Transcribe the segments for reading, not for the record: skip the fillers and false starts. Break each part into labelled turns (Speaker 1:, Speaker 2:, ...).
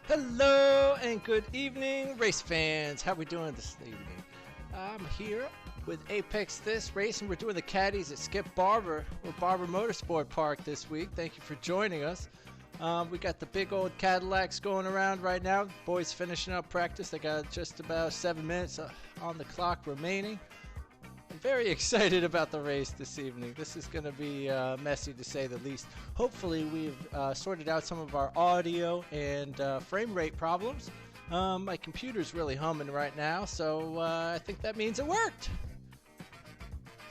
Speaker 1: Hello and good evening, race fans. How we doing this evening? I'm here with Apex this race, and we're doing the caddies at Skip Barber or Barber Motorsport Park this week. Thank you for joining us. We got the big old Cadillacs going around right now. Boys finishing up practice. They got just about 7 minutes on the clock remaining. I'm very excited about the race this evening. This is going to be messy to say the least. Hopefully we've sorted out some of our audio and frame rate problems. My computer's really humming right now, so I think that means it worked.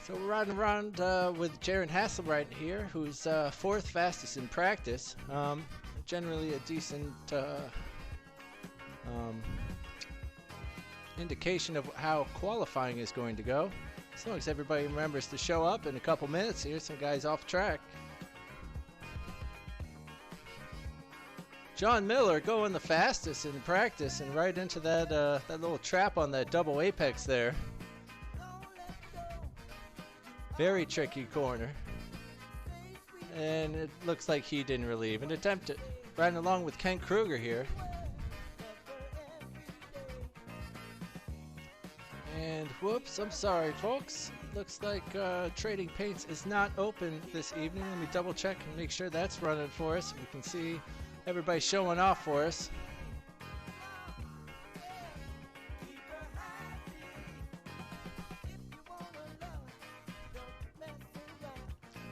Speaker 1: So we're riding around with Jaron Hassel right here, who's fourth fastest in practice. Generally a decent indication of how qualifying is going to go. As long as everybody remembers to show up in a couple minutes. Here's some guys off track. John Miller going the fastest in practice and right into that that little trap on that double apex there. Very tricky corner. And it looks like he didn't really even attempt it. Riding along with Ken Kruger here. And whoops, I'm sorry folks. Looks like Trading Paints is not open this evening. Let me double check and make sure that's running for us. We can see everybody showing off for us.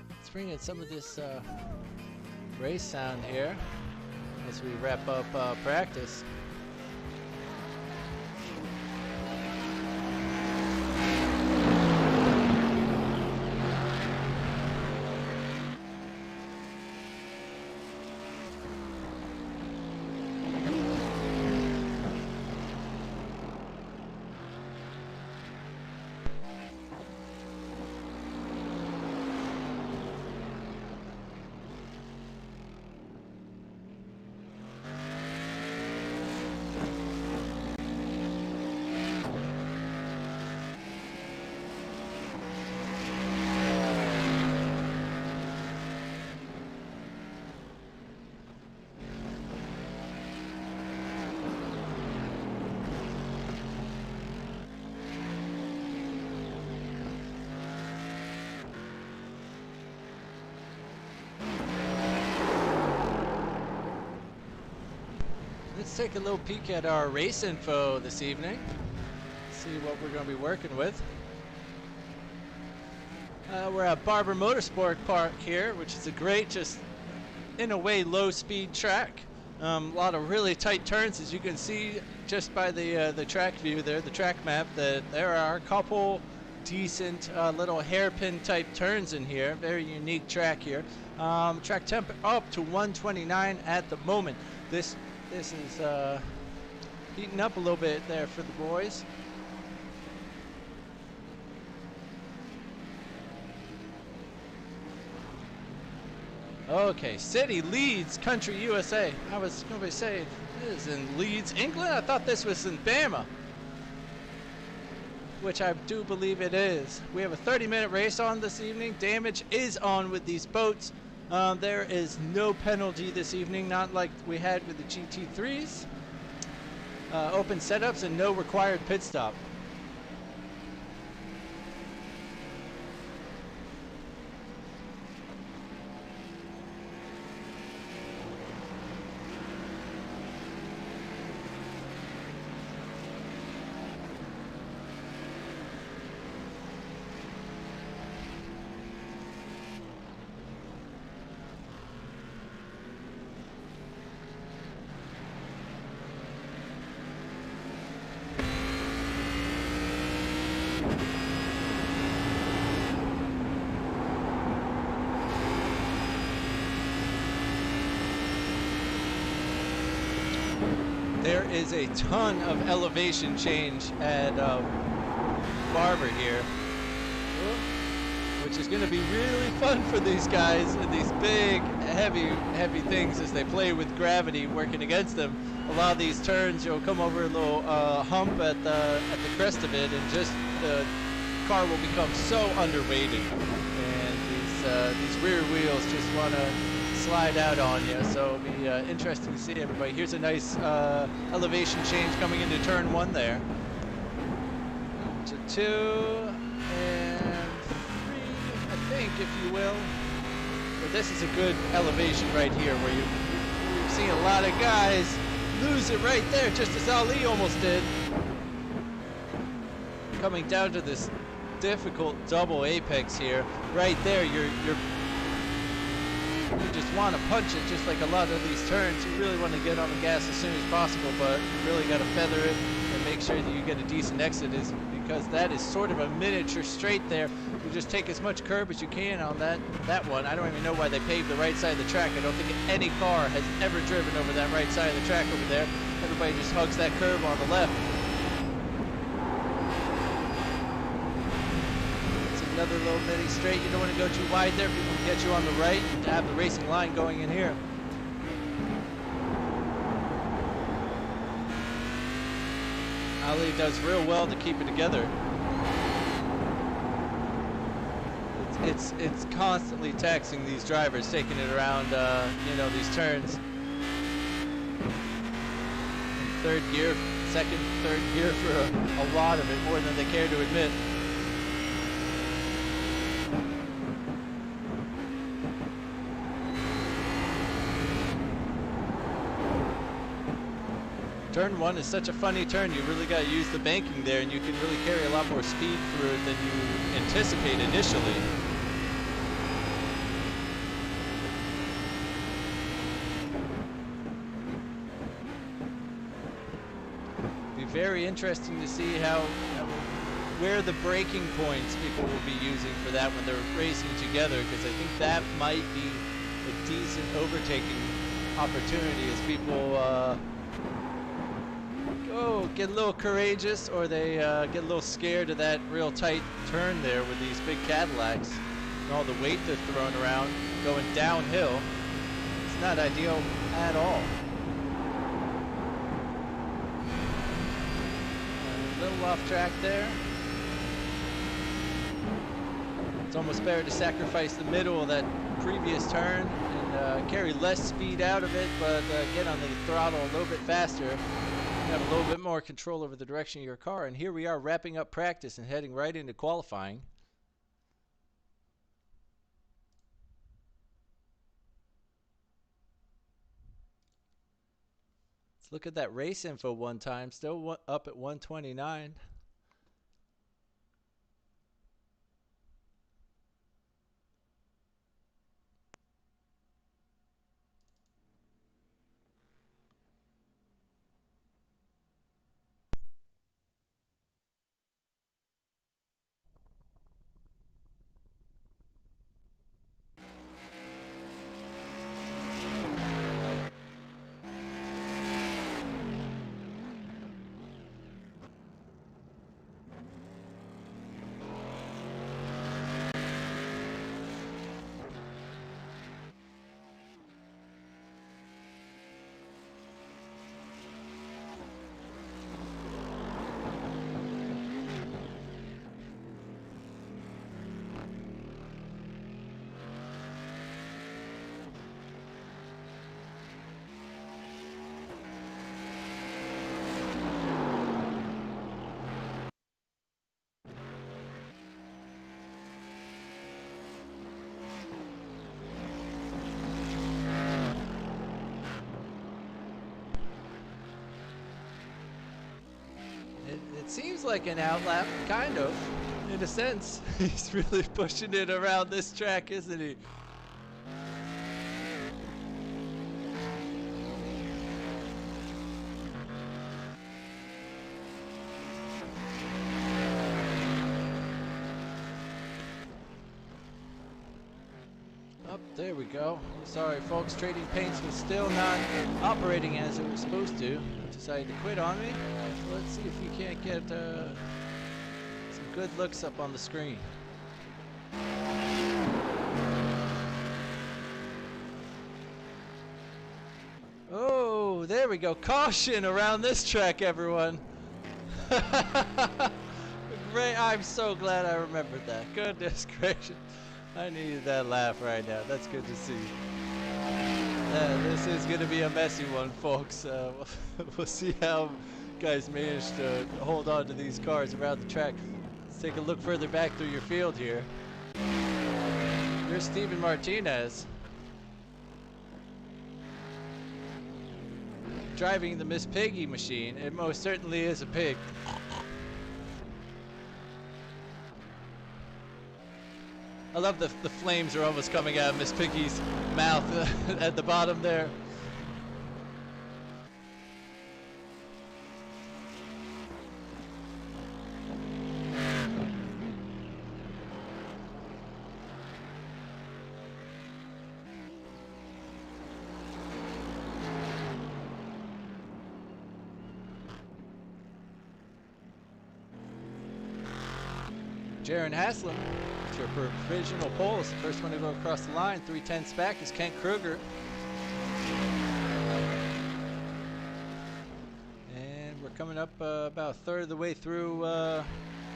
Speaker 1: Let's bring in some of this race sound here as we wrap up practice. Let's take a little peek at our race info this evening. See what we're going to be working with. We're at Barber Motorsport Park here, which is a great, just in a way, low-speed track. A lot of really tight turns, as you can see just by the track view there, the track map, that there are a couple decent little hairpin type turns in here. Very unique track here. Track temp up to 129 at the moment. This is heating up a little bit there for the boys. Okay, City leads Country USA. I was going to say, this is in Leeds, England? I thought this was in Bama, which I do believe it is. We have a 30-minute race on this evening. Damage is on with these boats. There is no penalty this evening, not like we had with the GT3s. Open setups and no required pit stop. There is a ton of elevation change at Barber here, which is going to be really fun for these guys and these big, heavy things as they play with gravity working against them. A lot of these turns, you'll come over a little hump at the crest of it, and just the car will become so underweighted, and these rear wheels just want to slide out on you. So it'll be interesting to see everybody. Here's a nice elevation change coming into turn 1 there. To 2 and 3, I think, if you will. But this is a good elevation right here where you've seen a lot of guys lose it right there, just as Ali almost did. Coming down to this difficult double apex here. Right there, you just want to punch it, just like a lot of these turns. You really want to get on the gas as soon as possible, but you really got to feather it and make sure that you get a decent exit, because that is sort of a miniature straight there. You just take as much curb as you can on that one. I don't even know why they paved the right side of the track. I don't think any car has ever driven over that right side of the track over there. Everybody just hugs that curb on the left. Another little mini straight. You don't want to go too wide there. People can get you on the right to have the racing line going in here. Ali does real well to keep it together. It's constantly taxing these drivers, taking it around these turns. Third gear, second, third gear for a lot of it, more than they care to admit. Turn 1 is such a funny turn. You really got to use the banking there, and you can really carry a lot more speed through it than you anticipate initially. Be very interesting to see where the braking points people will be using for that when they're racing together, because I think that might be a decent overtaking opportunity as people get a little courageous, or they get a little scared of that real tight turn there with these big Cadillacs and all the weight they're throwing around going downhill. It's not ideal at all. A little off track there. It's almost better to sacrifice the middle of that previous turn and carry less speed out of it, but get on the throttle a little bit faster. Have a little bit more control over the direction of your car. And here we are wrapping up practice and heading right into qualifying. Let's look at that race info one time. Still up at 129. It seems like an outlap, kind of, in a sense. He's really pushing it around this track, isn't he? Up, there we go. Sorry folks, Trading Paints was still not operating as it was supposed to. It decided to quit on me. So let's see if we can't get some good looks up on the screen. Oh, there we go. Caution around this track, everyone. Great. I'm so glad I remembered that. Goodness gracious. I needed that laugh right now. That's good to see. This is going to be a messy one, folks. We'll see how guys manage to hold on to these cars around the track. Let's take a look further back through your field here. Here's Steven Martinez driving the Miss Piggy machine. It most certainly is a pig. I love the flames are almost coming out of Miss Piggy's mouth at the bottom there. Jaron Haslam for provisional poles. The first one to go across the line, 3/10 back, is Kent Kruger. And we're coming up about a third of the way through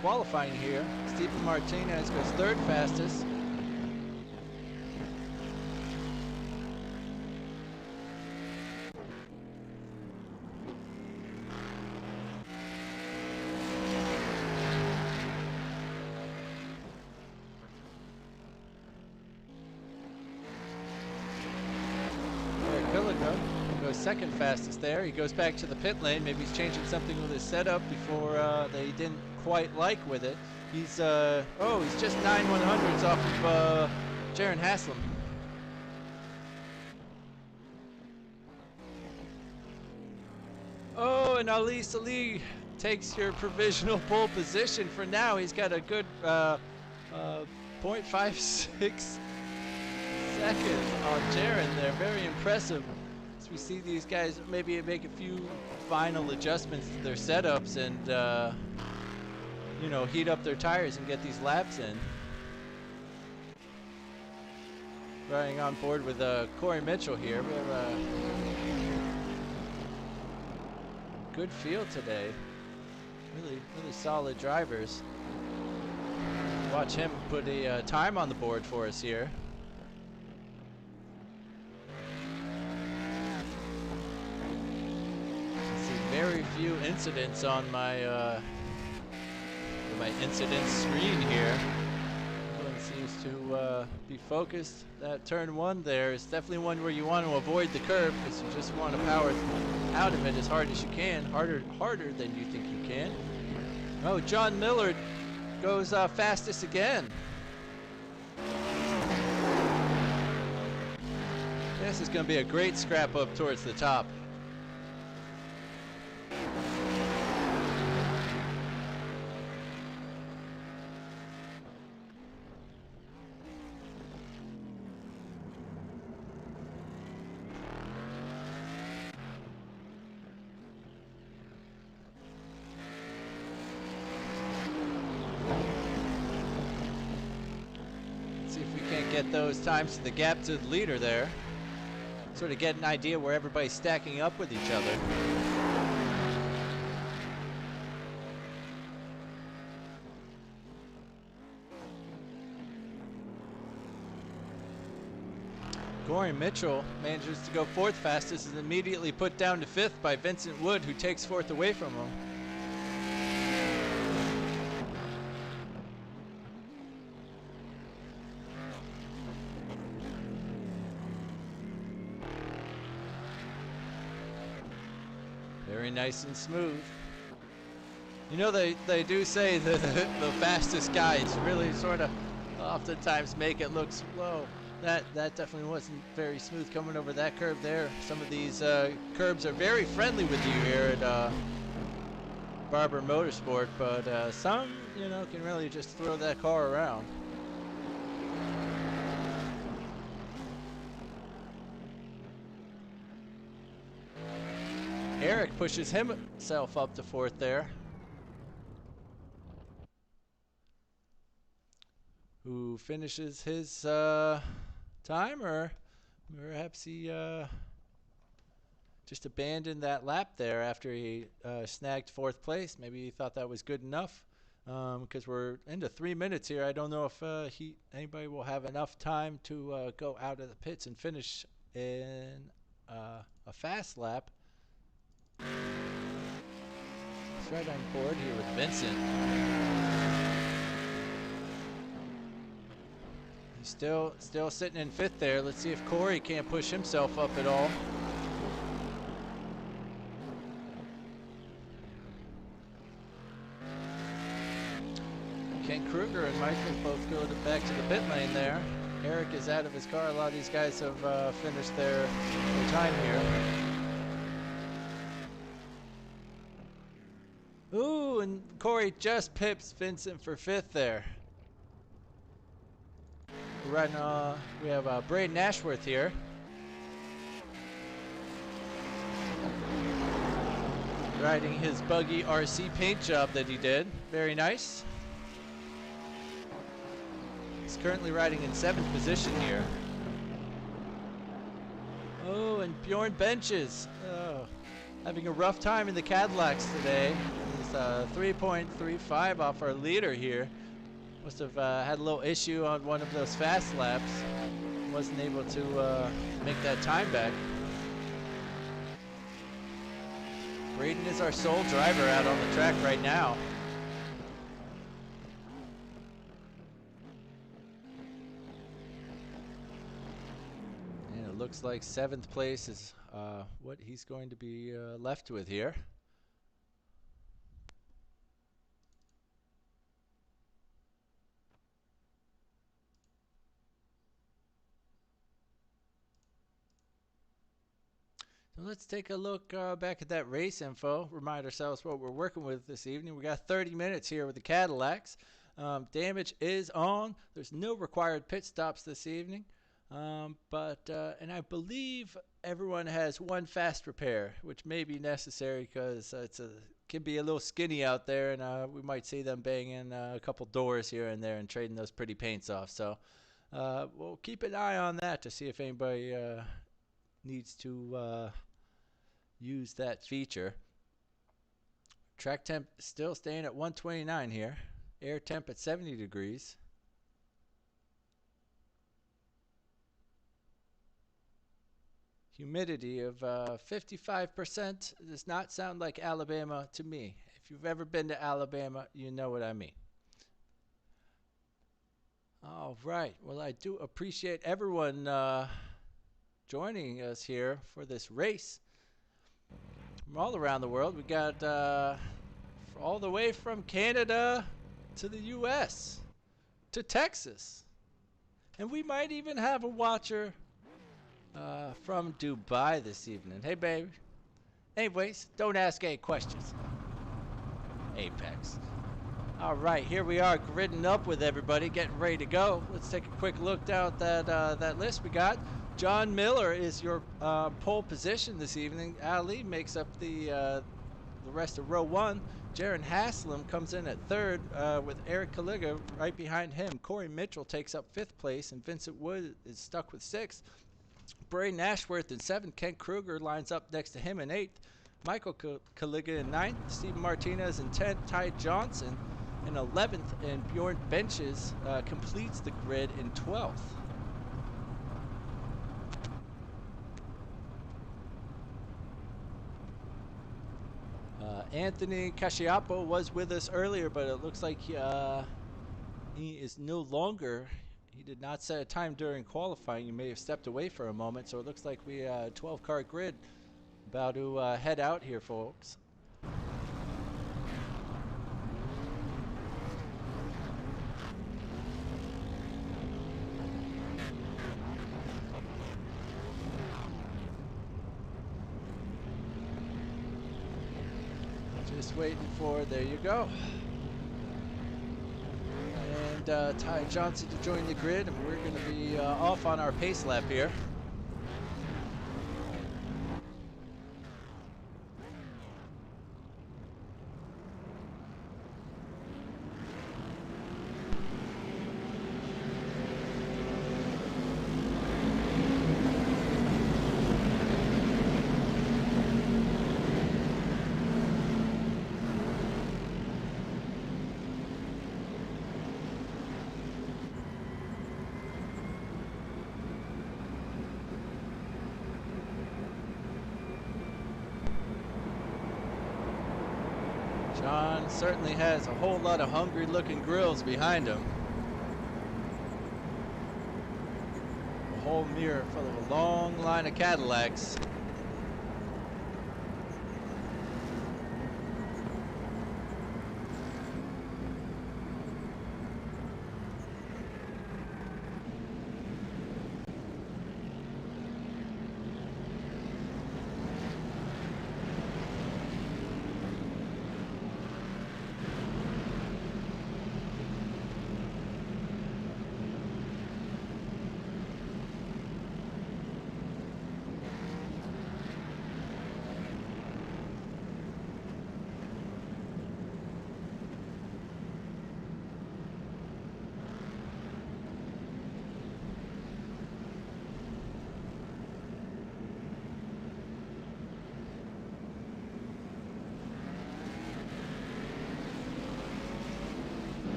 Speaker 1: qualifying here. Steven Martinez goes third fastest. Goes second fastest there. He goes back to the pit lane. Maybe he's changing something with his setup before that he didn't quite like with it. He's he's just 9/100ths off of Jaron Haslam. Oh, and Ali Salih takes your provisional pole position for now. He's got a good 0.56 seconds on Jaron there. Very impressive. As we see these guys maybe make a few final adjustments to their setups and you know, heat up their tires and get these laps in. Riding on board with Corey Mitchell here. We have a good field today. Really solid drivers. Watch him put a time on the board for us here. Very few incidents on my incident screen here. Everyone seems to be focused. That turn one there is definitely one where you want to avoid the curb because you just want to power out of it as hard as you can, harder than you think you can. Oh, John Millard goes fastest again. This is going to be a great scrap up towards the top. Get those times to the gap to the leader there. Sort of get an idea where everybody's stacking up with each other. Corey Mitchell manages to go fourth fastest and immediately put down to fifth by Vincent Wood, who takes fourth away from him. Very nice and smooth. You know, they do say that the fastest guys really sort of oftentimes make it look slow. That definitely wasn't very smooth coming over that curve there. Some of these curbs are very friendly with you here at Barber Motorsport, but some, you know, can really just throw that car around. Eric pushes himself up to fourth there. Who finishes his time, or perhaps he just abandoned that lap there after he snagged fourth place. Maybe he thought that was good enough, because we're into 3 minutes here. I don't know if anybody will have enough time to go out of the pits and finish in a fast lap. He's right on board here with Vincent. He's still sitting in 5th there. Let's see if Corey can't push himself up at all. Ken Kruger and Michael both go back to the pit lane there. Eric is out of his car. A lot of these guys have finished their time here. Ooh, and Corey just pips Vincent for 5th there. Right now, we have Braden Ashworth here. Riding his buggy RC paint job that he did. Very nice. He's currently riding in 7th position here. Oh, and Bjorn Benches. Oh, having a rough time in the Cadillacs today. He's 3.35 off our leader here. Must have had a little issue on one of those fast laps. Wasn't able to make that time back. Braden is our sole driver out on the track right now. And it looks like 7th place is what he's going to be left with here. So let's take a look back at that race info, remind ourselves what we're working with this evening. We got 30 minutes here with the Cadillacs. Damage is on. There's no required pit stops this evening. And I believe everyone has one fast repair, which may be necessary because can be a little skinny out there, and we might see them banging a couple doors here and there and trading those pretty paints off. So we'll keep an eye on that to see if anybody needs to use that feature. Track temp still staying at 129 here. Air temp at 70 degrees. Humidity of 55%. Does not sound like Alabama to me. If you've ever been to Alabama, you know what I mean. All right. Well, I do appreciate everyone joining us here for this race from all around the world. We got all the way from Canada to the US to Texas, and we might even have a watcher from Dubai this evening. Hey baby. Anyways, don't ask any questions. Apex. All right, here we are gridding up with everybody, getting ready to go. Let's take a quick look down at that list we got. John Miller is your pole position this evening. Ali makes up the rest of row 1. Jaron Haslam comes in at 3rd with Eric Kaliga right behind him. Corey Mitchell takes up 5th place, and Vincent Wood is stuck with 6th. Braden Ashworth in 7th. Kent Kruger lines up next to him in 8th. Michael Kaliga in 9th. Stephen Martinez in 10th. Ty Johnson in 11th. And Bjorn Benches completes the grid in 12th. Anthony Casciapo was with us earlier, but it looks like he is no longer. He did not set a time during qualifying. He may have stepped away for a moment, so it looks like we 12-car grid about to head out here, folks. Just waiting for, there you go. And Ty Johnson to join the grid, and we're going to be off on our pace lap here. John certainly has a whole lot of hungry looking grills behind him. A whole mirror full of a long line of Cadillacs.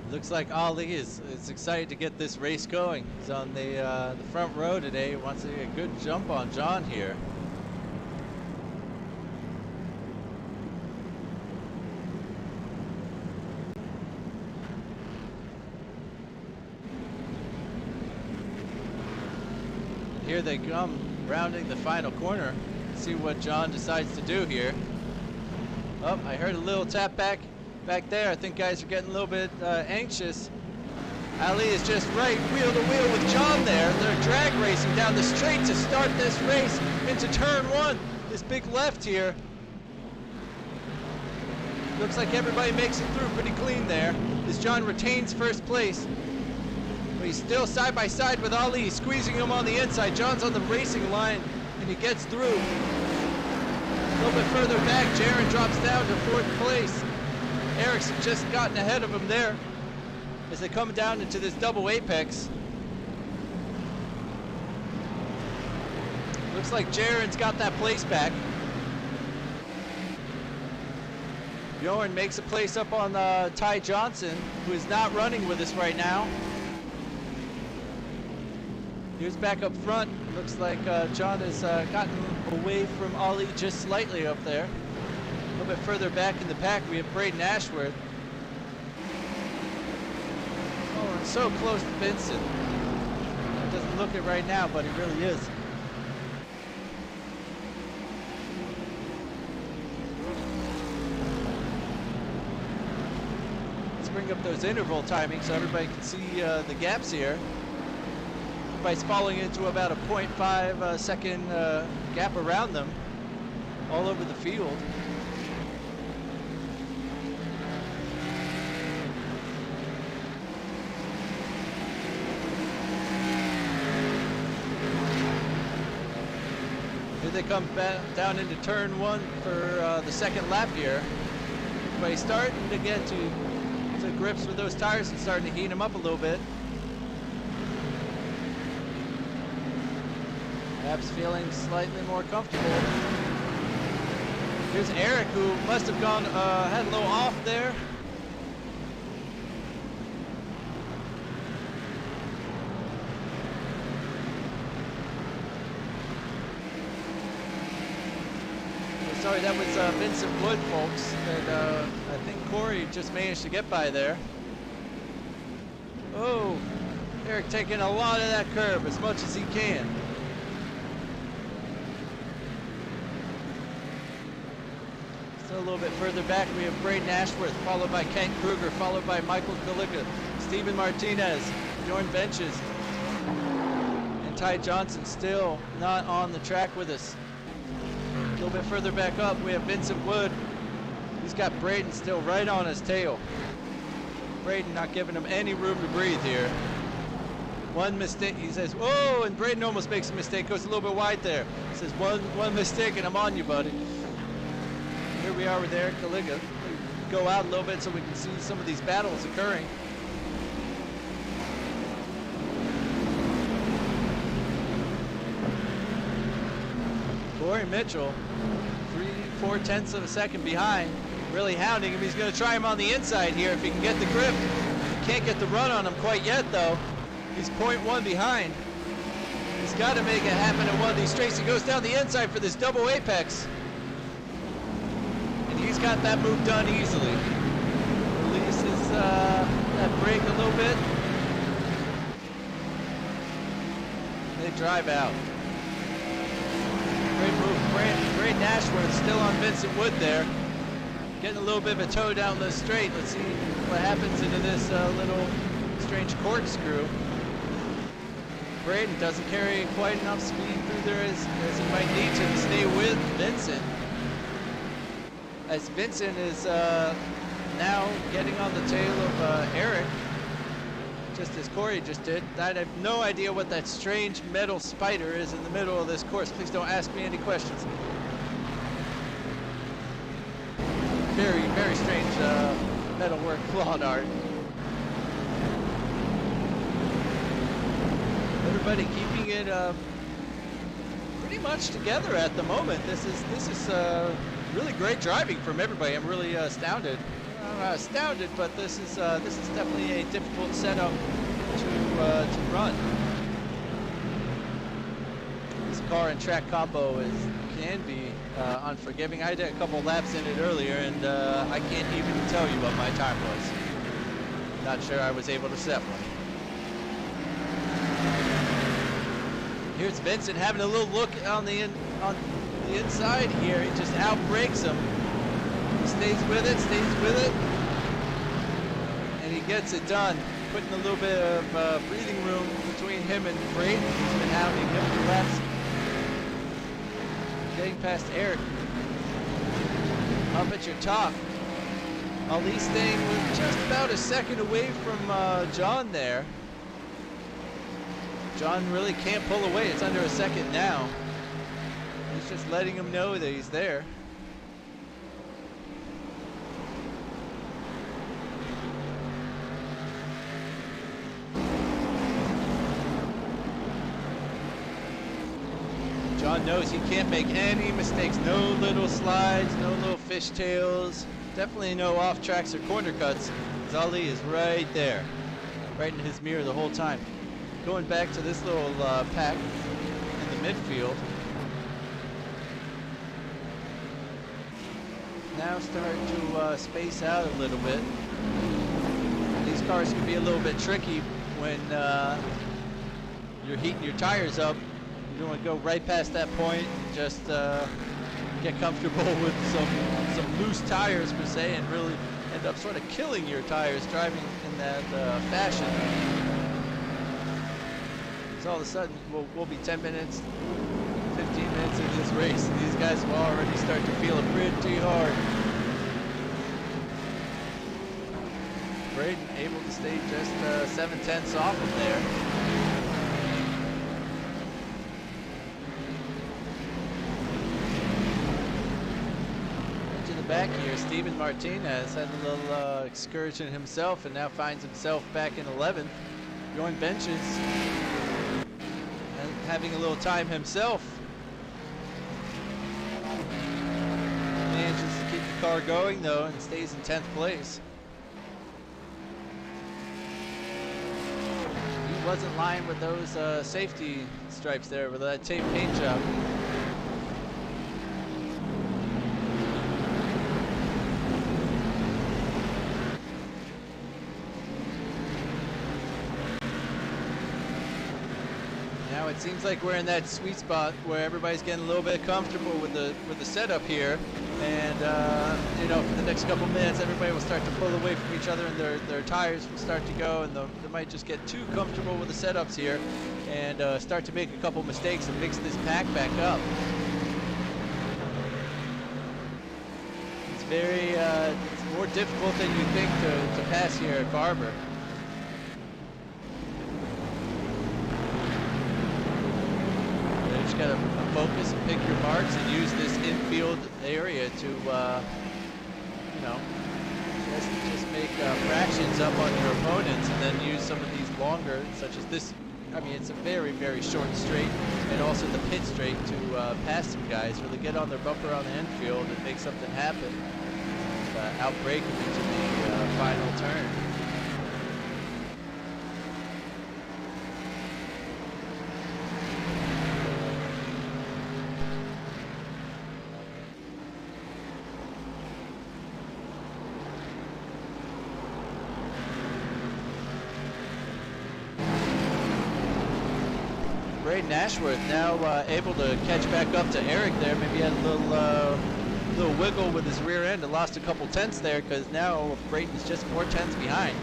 Speaker 1: Looks like Ali is excited to get this race going. He's on the front row today. He wants to get a good jump on John here. And here they come, rounding the final corner. See what John decides to do here. Oh, I heard a little tap back there. I think guys are getting a little bit anxious. Ali is just right wheel to wheel with John there. They're drag racing down the straight to start this race into turn one. This big left here. Looks like everybody makes it through pretty clean there. As John retains first place. But he's still side by side with Ali. He's squeezing him on the inside. John's on the racing line and he gets through. A little bit further back, Jaron drops down to fourth place. Eric's just gotten ahead of him there as they come down into this double apex. Looks like Jaron's got that place back. Bjorn makes a place up on Ty Johnson, who is not running with us right now. Here's back up front. Looks like John has gotten away from Ali just slightly up there. A little bit further back in the pack, we have Braden Ashworth. Oh, and so close to Vincent. Doesn't look it right now, but he really is. Let's bring up those interval timings so everybody can see the gaps here. Everybody's falling into about a 0.5 second gap around them all over the field. Here they come back down into turn one for the second lap here. Everybody's starting to get to grips with those tires and starting to heat them up a little bit. Perhaps feeling slightly more comfortable. Here's Eric, who must have gone, had a little off there. Sorry, that was Vincent Wood, folks, and I think Corey just managed to get by there. Oh, Eric taking a lot of that curve, as much as he can. Still a little bit further back, we have Braden Ashworth, followed by Kent Kruger, followed by Michael Kalicka, Steven Martinez, Bjorn Benches, and Ty Johnson still not on the track with us. A little bit further back up, we have Vincent Wood. He's got Braden still right on his tail. Braden not giving him any room to breathe here. One mistake, he says, whoa, and Braden almost makes a mistake, goes a little bit wide there. He says, one mistake and I'm on you, buddy. Here we are with Eric Kaliga. Go out a little bit so we can see some of these battles occurring. Corey Mitchell, 3/4 of a second behind, really hounding him. He's going to try him on the inside here if he can get the grip. Can't get the run on him quite yet, though. He's 0.1 behind. He's got to make it happen at one of these straights. He goes down the inside for this double apex. And he's got that move done easily. Releases that brake a little bit. They drive out. Great move. Braden Ashworth still on Vincent Wood there. Getting a little bit of a toe down the straight. Let's see what happens into this little strange corkscrew. Braden doesn't carry quite enough speed through there as he might need to stay with Vincent. As Vincent is now getting on the tail of Eric, just as Corey just did. I have no idea what that strange metal spider is in the middle of this course. Please don't ask me any questions. Very, very strange metalwork flawed art. Everybody keeping it pretty much together at the moment. This is really great driving from everybody. I'm really astounded. Astounded, but this is definitely a difficult setup to run. This car and track combo can be unforgiving. I did a couple laps in it earlier, and I can't even tell you what my time was. Not sure I was able to set one. Here's Vincent having a little look on the inside here. He just outbrakes him. He stays with it, and he gets it done, putting a little bit of breathing room between him and Braden. He's been hounding him for laps. Getting past Eric. Up at your top. Ali staying with just about a second away from John there. John really can't pull away. It's under a second now. He's just letting him know that he's there. John knows he can't make any mistakes. No little slides, no little fishtails. Definitely no off tracks or corner cuts. Ali is right there, right in his mirror the whole time. Going back to this little pack in the midfield. Now starting to space out a little bit. These cars can be a little bit tricky when you're heating your tires up. You don't want to go right past that point and just get comfortable with some loose tires per se, and really end up sort of killing your tires driving in that fashion. So all of a sudden we'll be 10 minutes, 15 minutes into this race, and these guys will already start to feel it pretty hard. Braden able to stay just 7/10 off of there. Back here, Steven Martinez had a little excursion himself and now finds himself back in 11th, going benches and having a little time himself. Manages to keep the car going though and stays in 10th place. He wasn't lying with those safety stripes there with that tape paint job. It seems like we're in that sweet spot where everybody's getting a little bit comfortable with the setup here, and you know, for the next couple minutes, everybody will start to pull away from each other, and their tires will start to go, and they might just get too comfortable with the setups here, and start to make a couple mistakes and mix this pack back up. It's very it's more difficult than you think to pass here at Barber. just gotta focus and pick your marks and use this infield area to, you know, just make fractions up on your opponents, and then use some of these longer, such as this. I mean, it's a very, very short straight, and also the pit straight to pass some guys, really get on their bumper on the infield and make something happen, and outbrake them into the final turn. Braden Ashworth now able to catch back up to Eric there. Maybe had a little wiggle with his rear end and lost a couple tenths there, because now Braden's just 4 tenths behind.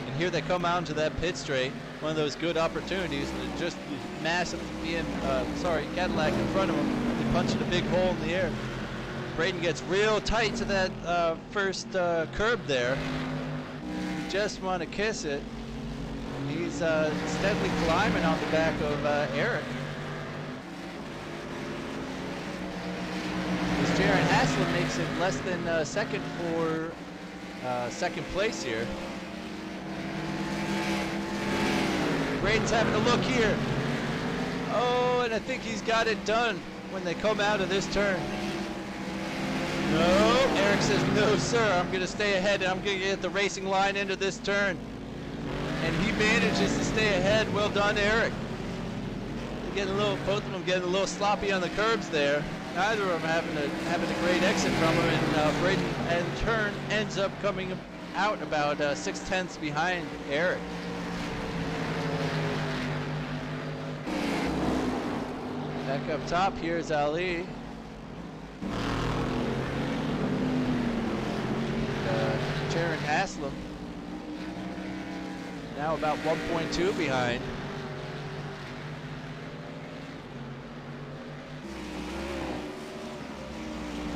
Speaker 1: And here they come out into that pit straight. One of those good opportunities to just massive Cadillac in front of him. They punch in a big hole in the air. Braden gets real tight to that first curb there. You just want to kiss it. He's steadily climbing on the back of Eric. As Jaron Haslam makes it less than second for second place here. Braden's having a look here. Oh, and I think he's got it done when they come out of this turn. No, Eric says, no sir, I'm gonna stay ahead and I'm gonna get the racing line into this turn. And he manages to stay ahead. Well done, Eric. Both of them getting a little sloppy on the curbs there. Neither of them having a great exit from him, and Braden in turn ends up coming out about 6 tenths behind Eric. Back up top, here's Ali. Jaron Haslam. Now about 1.2 behind.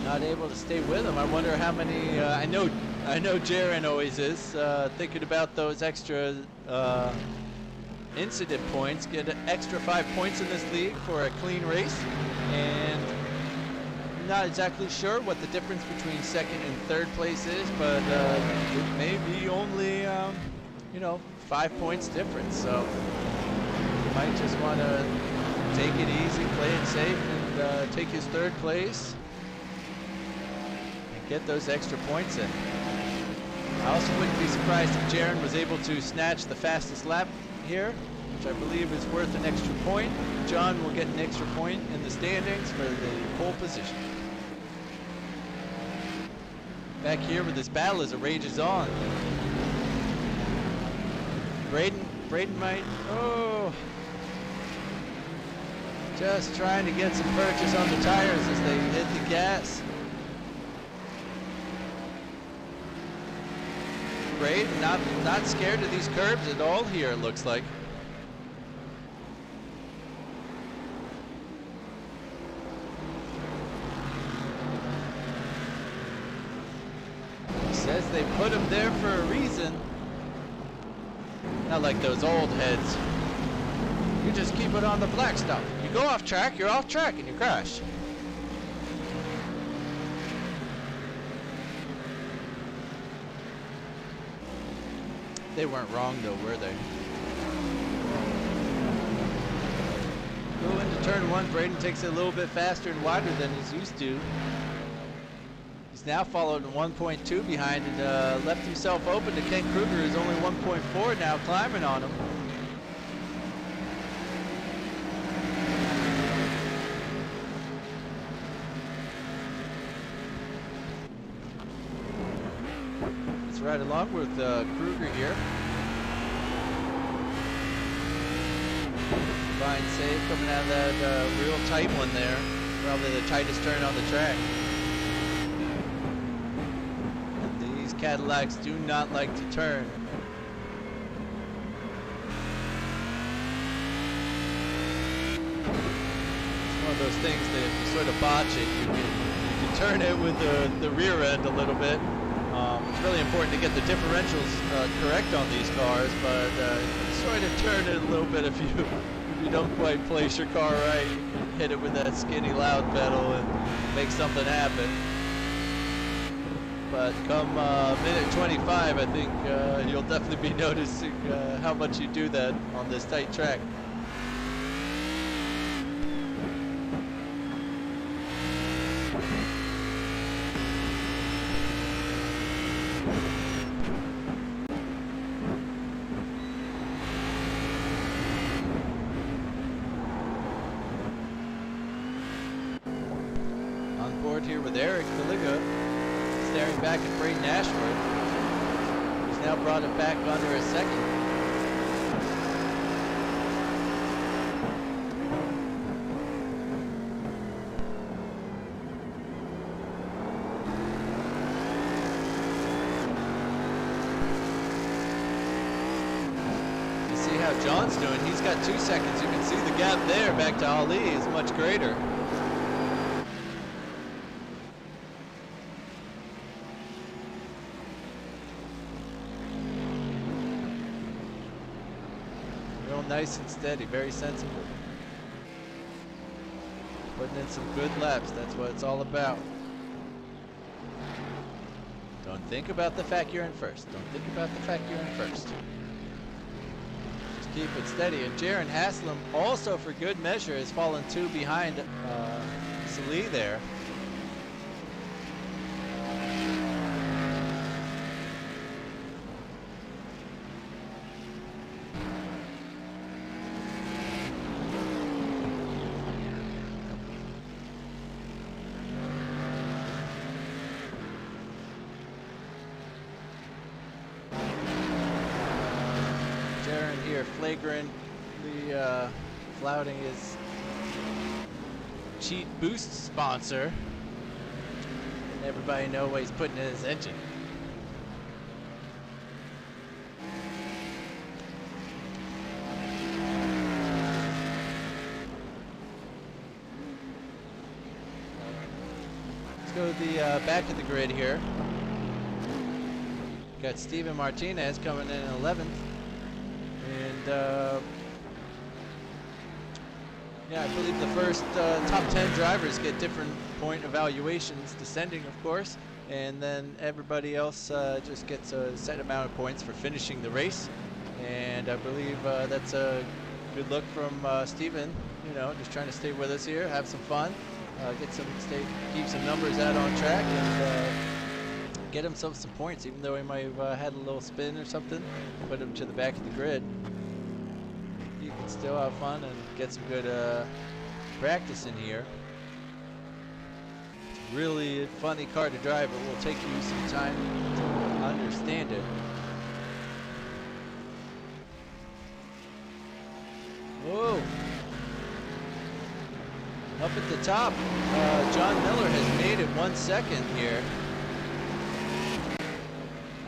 Speaker 1: Not able to stay with him. I wonder how many. I know Jaron always is thinking about those extra incident points. Get an extra 5 points in this league for a clean race, and not exactly sure what the difference between second and third place is, but it may be only you know, 5 points difference, so you might just want to take it easy, play it safe, and take his third place and get those extra points in. I also wouldn't be surprised if Jaron was able to snatch the fastest lap here, which I believe is worth an extra point. John will get an extra point in the standings for the pole position. Back here with this battle as it rages on. Braden might, just trying to get some purchase on the tires as they hit the gas. Braden not scared of these curbs at all here, it looks like. He says they put him there for a reason. Not like those old heads. You just keep it on the black stuff. You go off track, you're off track, and you crash. They weren't wrong though, were they? Go into turn one, Braden takes it a little bit faster and wider than he's used to. He's now followed 1.2 behind and left himself open to Ken Kruger, who's only 1.4 now, climbing on him. Let's ride along with Kruger here. Fine save coming out of that real tight one there. Probably the tightest turn on the track. Cadillacs do not like to turn. It's one of those things that if you sort of botch it, you can turn it with the rear end a little bit. It's really important to get the differentials correct on these cars, but you sort of turn it a little bit if you you don't quite place your car right, you can hit it with that skinny loud pedal and make something happen. But come minute 25, I think you'll definitely be noticing how much you do that on this tight track. On board here with Eric Kaliga, staring back at Braden Ashworth, who's now brought it back under a second. You see how John's doing. He's got 2 seconds. You can see the gap there back to Ali is much greater. Nice and steady, very sensible. Putting in some good laps, that's what it's all about. Don't think about the fact you're in first. Don't think about the fact you're in first. Just keep it steady. And Jaron Haslam, also for good measure, has fallen 2 behind Salih there. Here flagrantly flouting his cheat boost sponsor, and everybody know what he's putting in his engine. Let's go to the back of the grid here. Got Steven Martinez coming in 11th. And yeah, I believe the first top 10 drivers get different point evaluations, descending of course, and then everybody else just gets a set amount of points for finishing the race. And I believe that's a good look from Steven, you know, just trying to stay with us here, have some fun, keep some numbers out on track, and get himself some points, even though he might have had a little spin or something, put him to the back of the grid. You can still have fun and get some good practice in here. It's really a funny car to drive. It will take you some time to understand it. Whoa! Up at the top, John Miller has made it 1 second here.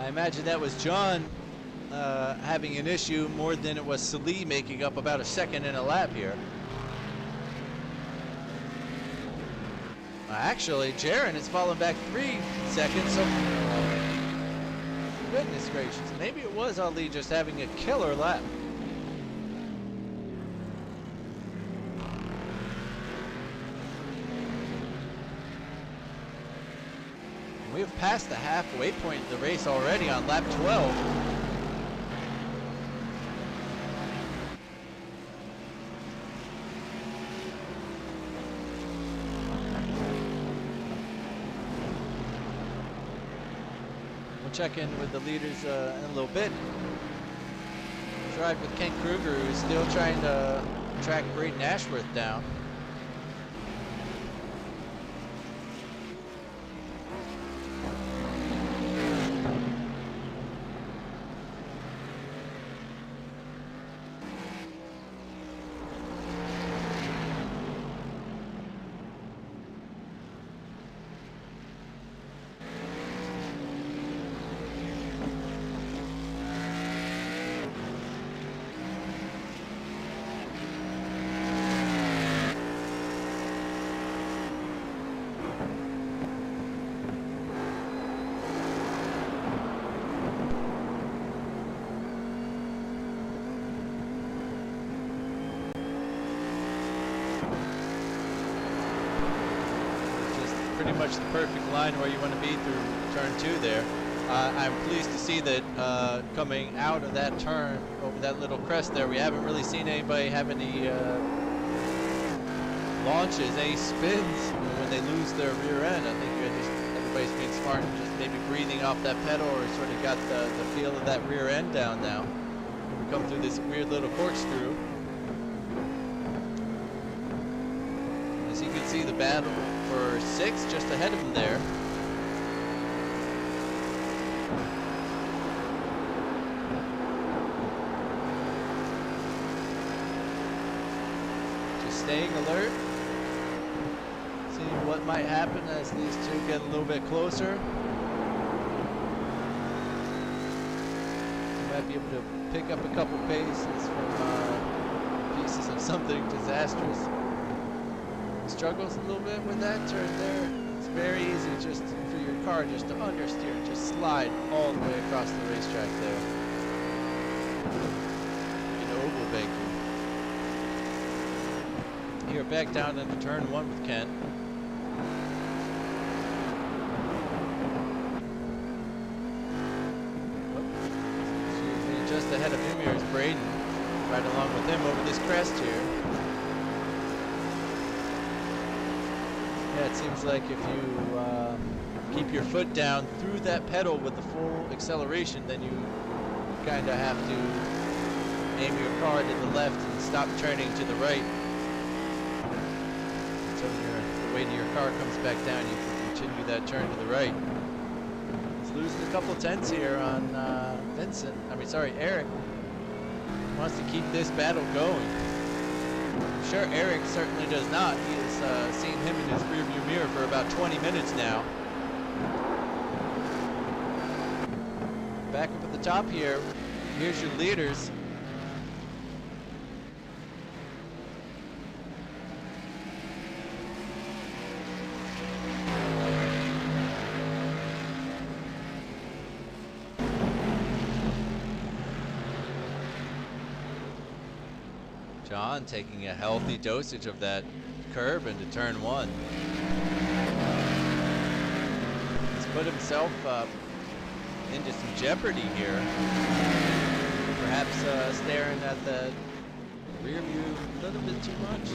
Speaker 1: I imagine that was John having an issue more than it was Salih making up about a second in a lap here. Actually, Jaron has fallen back 3 seconds, so goodness gracious, maybe it was Ali just having a killer lap. We've passed the halfway point of the race already on lap 12. We'll check in with the leaders in a little bit. Drive with Ken Kruger, who's still trying to track Braden Ashworth down. pretty much the perfect line where you want to be through turn 2 there. I'm pleased to see that coming out of that turn over that little crest there, we haven't really seen anybody have any launches, any spins when they lose their rear end. I think everybody's being smart and just maybe breathing off that pedal, or sort of got the feel of that rear end down now. We come through this weird little corkscrew. As you can see, the battle for 6 just ahead of him there. Just staying alert. Seeing what might happen as these two get a little bit closer. You might be able to pick up a couple paces from pieces of something disastrous. Struggles a little bit with that turn there. It's very easy just for your car just to understeer, just slide all the way across the racetrack there. An oval banking. Here back down into turn 1 with Ken. Just ahead of him here is Braden, right along with him over this crest here. Yeah, it seems like if you keep your foot down through that pedal with the full acceleration, then you kind of have to aim your car to the left and stop turning to the right. So the weight of your car comes back down, you can continue that turn to the right. Losing a couple tenths here on Eric. Wants to keep this battle going. I'm sure Eric certainly does not. He has seen him in his rearview mirror for about 20 minutes now. Back up at the top here. Here's your leaders. John taking a healthy dosage of that curb into turn 1. He's put himself into some jeopardy here. Perhaps staring at the rear view a little bit too much.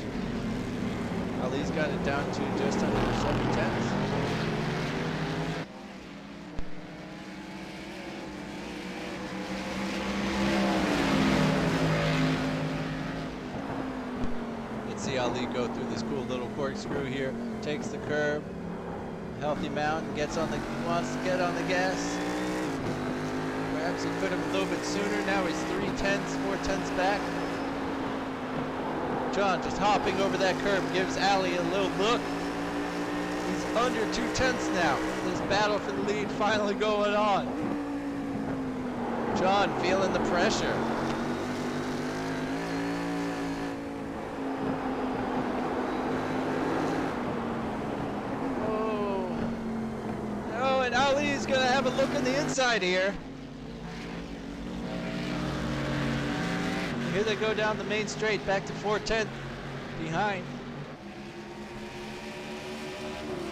Speaker 1: Ali's got it down to just under 7 tenths. Ali go through this cool little corkscrew here, takes the curb, healthy mount, wants to get on the gas. Perhaps he could have a little bit sooner. Now he's 4 tenths back. John just hopping over that curb, gives Ali a little look. He's under 2 tenths now. This battle for the lead finally going on. John feeling the pressure. Ali's gonna have a look on the inside here. Here they go down the main straight, back to 410 behind.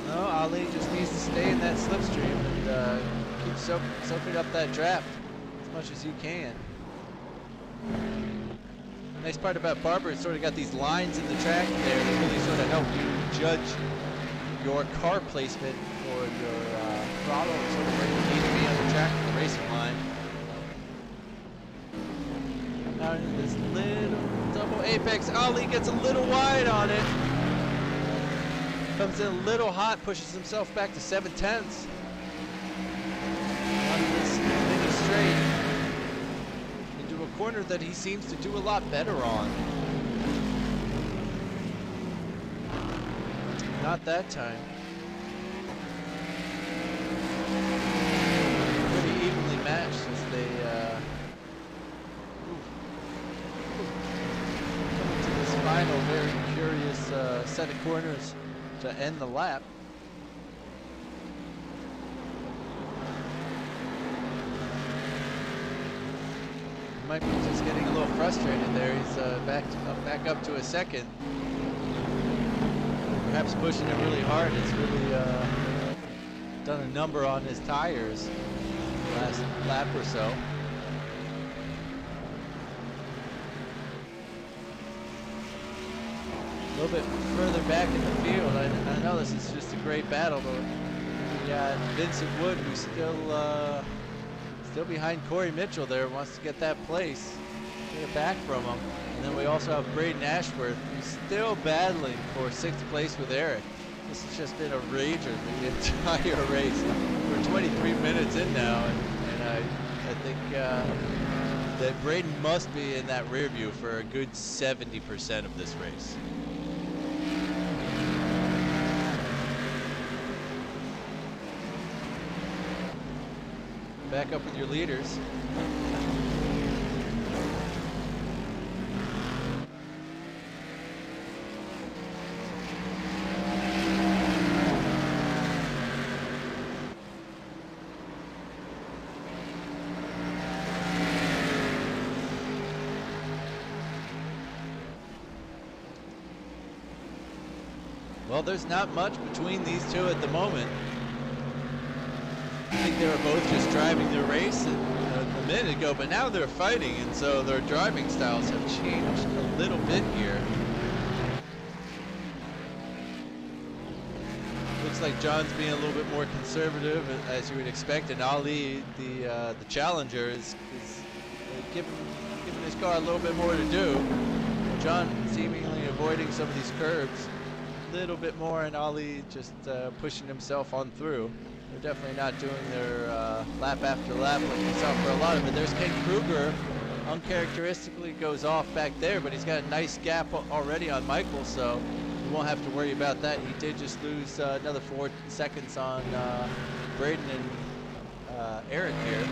Speaker 1: No, Ali just needs to stay in that slipstream and keep soaking up that draft as much as he can. The nice part about Barber is sort of got these lines in the track there that really sort of help you judge your car placement or your throttle, sort of where you need to be on the track for the racing line. Now into this little double apex, Ali gets a little wide on it. Comes in a little hot, pushes himself back to 7 tenths. On this mini straight. Into a corner that he seems to do a lot better on. Not that time. Pretty evenly matched as they come into this final very curious set of corners to end the lap. Might be just getting a little frustrated there. He's back up to a second. perhaps pushing it really hard. It's really done a number on his tires the last lap or so. A little bit further back in the field. I know this is just a great battle, but we got Vincent Wood, who's still behind Corey Mitchell there, wants to get that place, get it back from him. And then we also have Braden Ashworth, who's still battling for 6th place with Eric. This has just been a rager the entire race. We're 23 minutes in now, and I think that Braden must be in that rear view for a good 70% of this race. Back up with your leaders. Well, there's not much between these two at the moment. I think they were both just driving the race a minute ago, but now they're fighting, and so their driving styles have changed a little bit here. Looks like John's being a little bit more conservative, as you would expect, and Ali, the challenger, is giving his car a little bit more to do. John seemingly avoiding some of these curbs a little bit more, and Ali just pushing himself on through. They're definitely not doing their lap after lap like we saw for a lot of it. There's Ken Kruger, uncharacteristically goes off back there, but he's got a nice gap already on Michael, so we won't have to worry about that. He did just lose another 4 seconds on Braden and Eric here.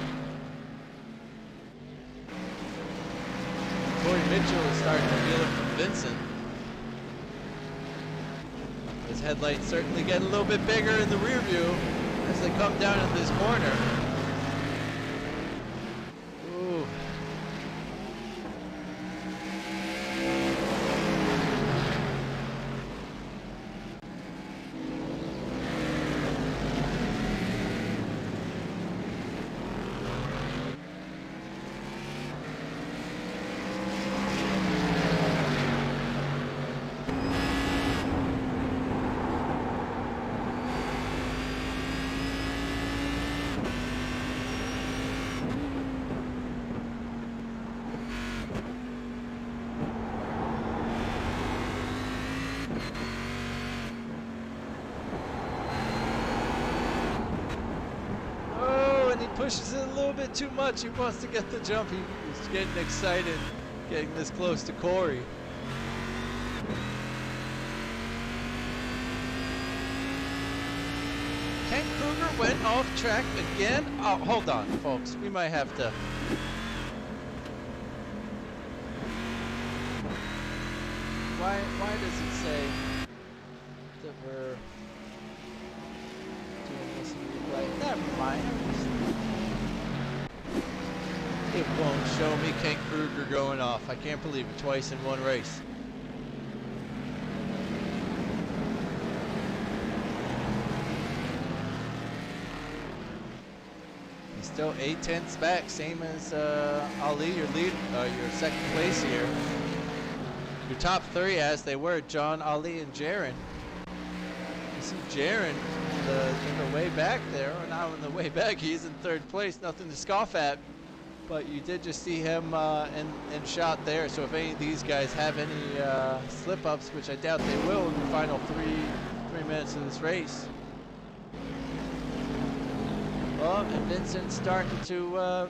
Speaker 1: Corey Mitchell is starting to feel it from Vincent. His headlights certainly get a little bit bigger in the rear view as they come down in this corner. Ooh. Pushes it a little bit too much. He wants to get the jump. He's getting excited, getting this close to Corey. Ken Kruger went off track again. Oh, hold on, folks. We might have to. Why does it say that we're doing this in replay? Never mind. It won't show me Ken Kruger going off. I can't believe it, twice in one race. He's still 8/10 back, same as Ali, your second place here. Your top three, as they were, John, Ali, and Jaron. You see Jaron in the way back there, or now in the way back, he's in 3rd place, nothing to scoff at. But you did just see him in shot there, so if any of these guys have any slip-ups, which I doubt they will in the final three minutes of this race. Well, and Vincent's starting to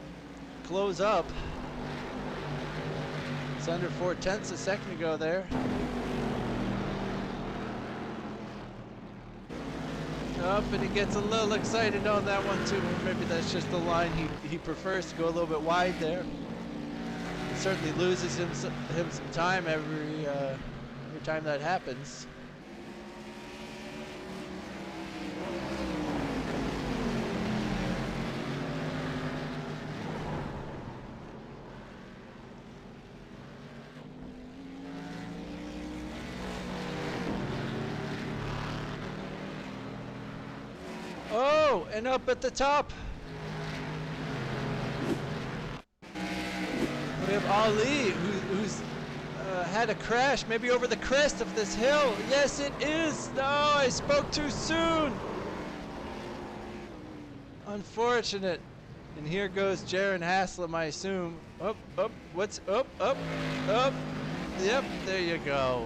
Speaker 1: close up. It's under 4/10 a second ago there. Up, and he gets a little excited on that one too. Maybe that's just the line he prefers, to go a little bit wide there. It certainly loses him some time every time that happens. go. And up at the top, we have Ali, who's had a crash, maybe over the crest of this hill. Yes, it is. No, I spoke too soon. Unfortunate. And here goes Jaron Haslam, I assume. Up, what's up. Yep, there you go.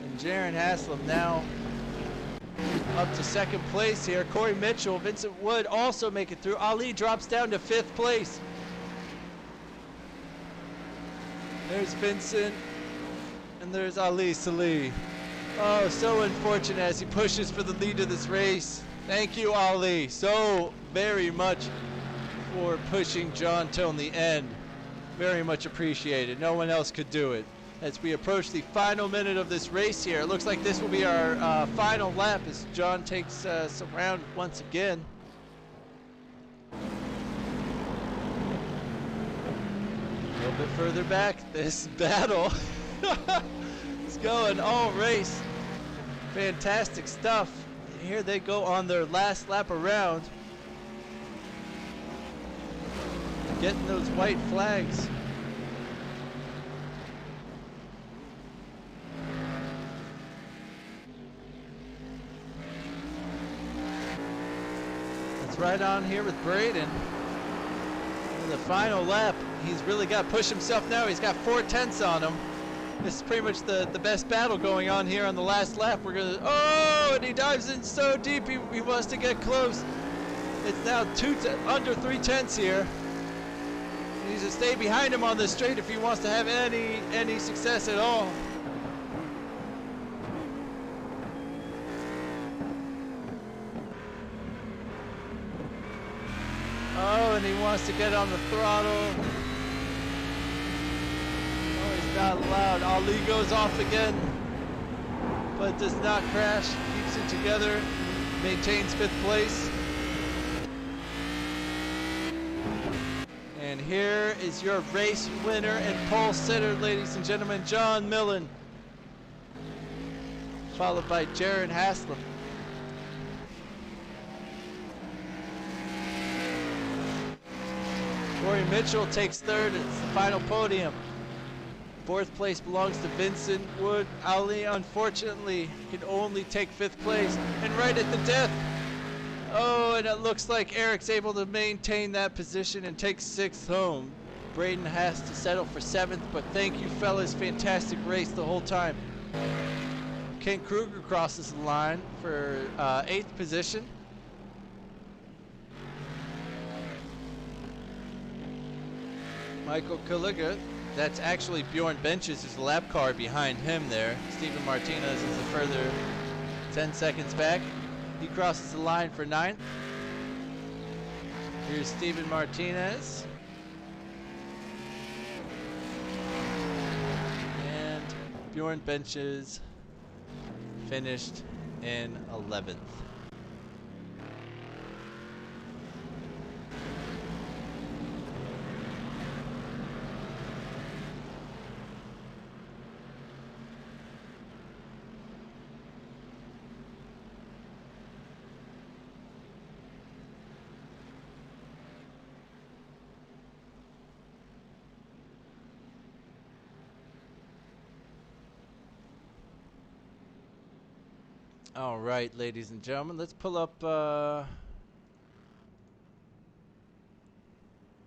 Speaker 1: And Jaron Haslam now up to second place here. Corey Mitchell, Vincent Wood also make it through. Ali drops down to 5th place. There's Vincent, and there's Ali Salih. Oh, so unfortunate as he pushes for the lead of this race. Thank you, Ali, so very much for pushing John till the end. Very much appreciated. No one else could do it. As we approach the final minute of this race here, it looks like this will be our final lap as John takes us around once again. A little bit further back, this battle is going all race. Fantastic stuff. Here they go on their last lap around. Getting those white flags. That's right on here with Braden. In the final lap, he's really got to push himself now. He's got 4/10 on him. This is pretty much the best battle going on here on the last lap. We're gonna, oh, and he dives in so deep, he wants to get close. It's now under 3/10 here. He needs to stay behind him on the straight if he wants to have any success at all. Oh, and he wants to get on the throttle. Oh, he's not allowed. Ali goes off again, but does not crash. Keeps it together. Maintains 5th place. And here is your race winner and pole sitter, ladies and gentlemen, John Millen, followed by Jaron Haslam. Corey Mitchell takes 3rd. It's the final podium. 4th place belongs to Vincent Wood. Ali, unfortunately, can only take 5th place. And right at the death. Oh, and it looks like Eric's able to maintain that position and take 6th home. Braden has to settle for 7th, but thank you, fellas. Fantastic race the whole time. Kent Kruger crosses the line for 8th position. Michael Kaliga, that's actually Bjorn Benches' lap car behind him there. Steven Martinez is a further 10 seconds back. He crosses the line for 9th. Here's Steven Martinez. And Bjorn Benches finished in 11th. All right, ladies and gentlemen, let's pull up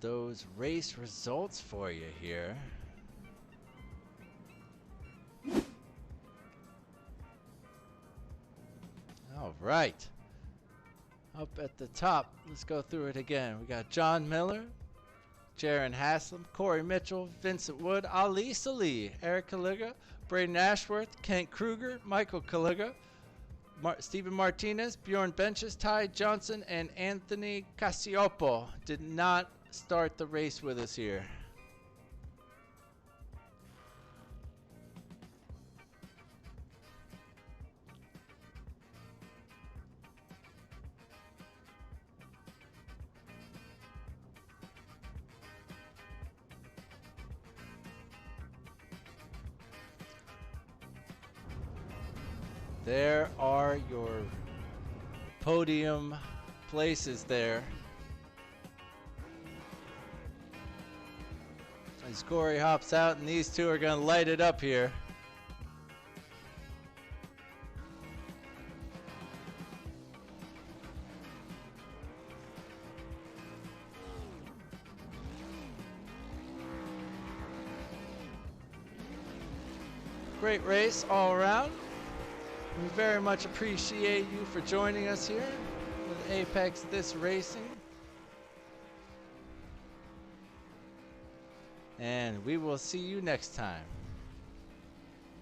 Speaker 1: those race results for you here. All right. Up at the top, let's go through it again. We got John Miller, Jaron Haslam, Corey Mitchell, Vincent Wood, Ali Salih, Eric Kaliga, Braden Ashworth, Kent Kruger, Michael Kaliga, Steven Martinez, Bjorn Benches, Ty Johnson, and Anthony Casiopo did not start the race with us here. There are your podium places there. As Corey hops out, and these two are going to light it up here. Great race all around. We very much appreciate you for joining us here with Apex This Racing. And we will see you next time.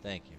Speaker 1: Thank you.